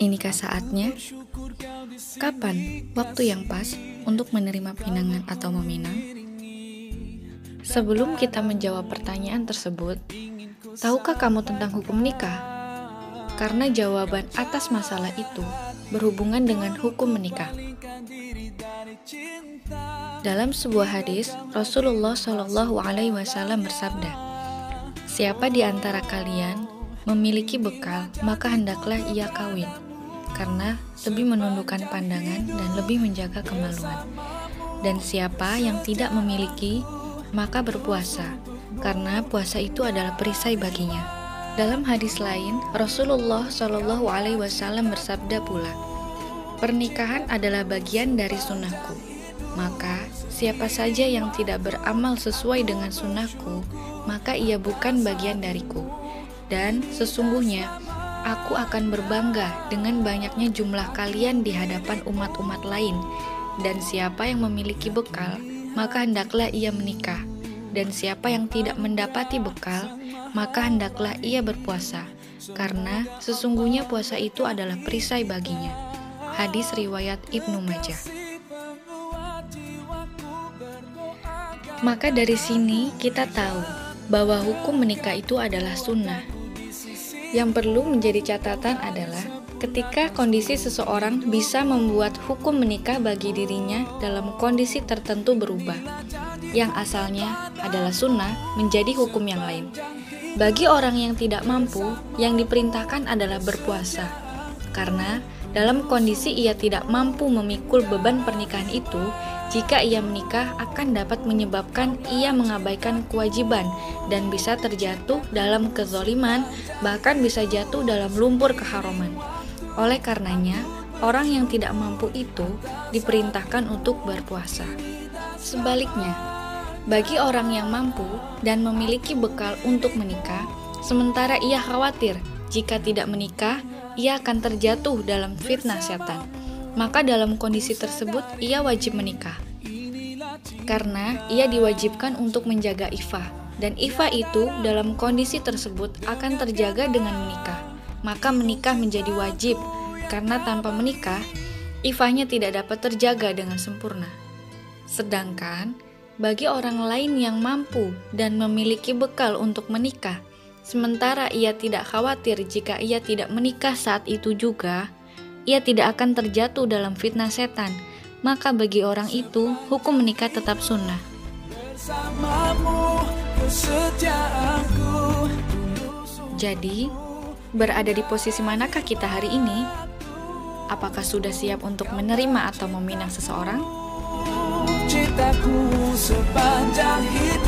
Inikah saatnya? Kapan waktu yang pas untuk menerima pinangan atau meminang? Sebelum kita menjawab pertanyaan tersebut, tahukah kamu tentang hukum nikah? Karena jawaban atas masalah itu berhubungan dengan hukum menikah. Dalam sebuah hadis, Rasulullah SAW bersabda, "Siapa di antara kalian memiliki bekal, maka hendaklah ia kawin, karena lebih menundukkan pandangan dan lebih menjaga kemaluan. Dan siapa yang tidak memiliki, maka berpuasa, karena puasa itu adalah perisai baginya." Dalam hadis lain, Rasulullah SAW bersabda pula, "Pernikahan adalah bagian dari sunnahku, maka siapa saja yang tidak beramal sesuai dengan sunnahku, maka ia bukan bagian dariku. Dan sesungguhnya aku akan berbangga dengan banyaknya jumlah kalian di hadapan umat-umat lain. Dan siapa yang memiliki bekal, maka hendaklah ia menikah. Dan siapa yang tidak mendapati bekal, maka hendaklah ia berpuasa, karena sesungguhnya puasa itu adalah perisai baginya." Hadis riwayat Ibnu Majah. Maka dari sini kita tahu bahwa hukum menikah itu adalah sunnah. Yang perlu menjadi catatan adalah ketika kondisi seseorang bisa membuat hukum menikah bagi dirinya dalam kondisi tertentu berubah, yang asalnya adalah sunnah menjadi hukum yang lain. Bagi orang yang tidak mampu, yang diperintahkan adalah berpuasa, karena dalam kondisi ia tidak mampu memikul beban pernikahan itu, jika ia menikah akan dapat menyebabkan ia mengabaikan kewajiban dan bisa terjatuh dalam kezaliman, bahkan bisa jatuh dalam lumpur keharaman. Oleh karenanya, orang yang tidak mampu itu diperintahkan untuk berpuasa. Sebaliknya, bagi orang yang mampu dan memiliki bekal untuk menikah, sementara ia khawatir jika tidak menikah, ia akan terjatuh dalam fitnah setan, maka dalam kondisi tersebut ia wajib menikah. Karena ia diwajibkan untuk menjaga ifah, dan ifah itu dalam kondisi tersebut akan terjaga dengan menikah. Maka menikah menjadi wajib, karena tanpa menikah, ifahnya tidak dapat terjaga dengan sempurna. Sedangkan bagi orang lain yang mampu dan memiliki bekal untuk menikah, sementara ia tidak khawatir jika ia tidak menikah saat itu juga, ia tidak akan terjatuh dalam fitnah setan, maka bagi orang itu, hukum menikah tetap sunnah. Jadi, berada di posisi manakah kita hari ini? Apakah sudah siap untuk menerima atau meminang seseorang? Cintaku sepanjang hidup.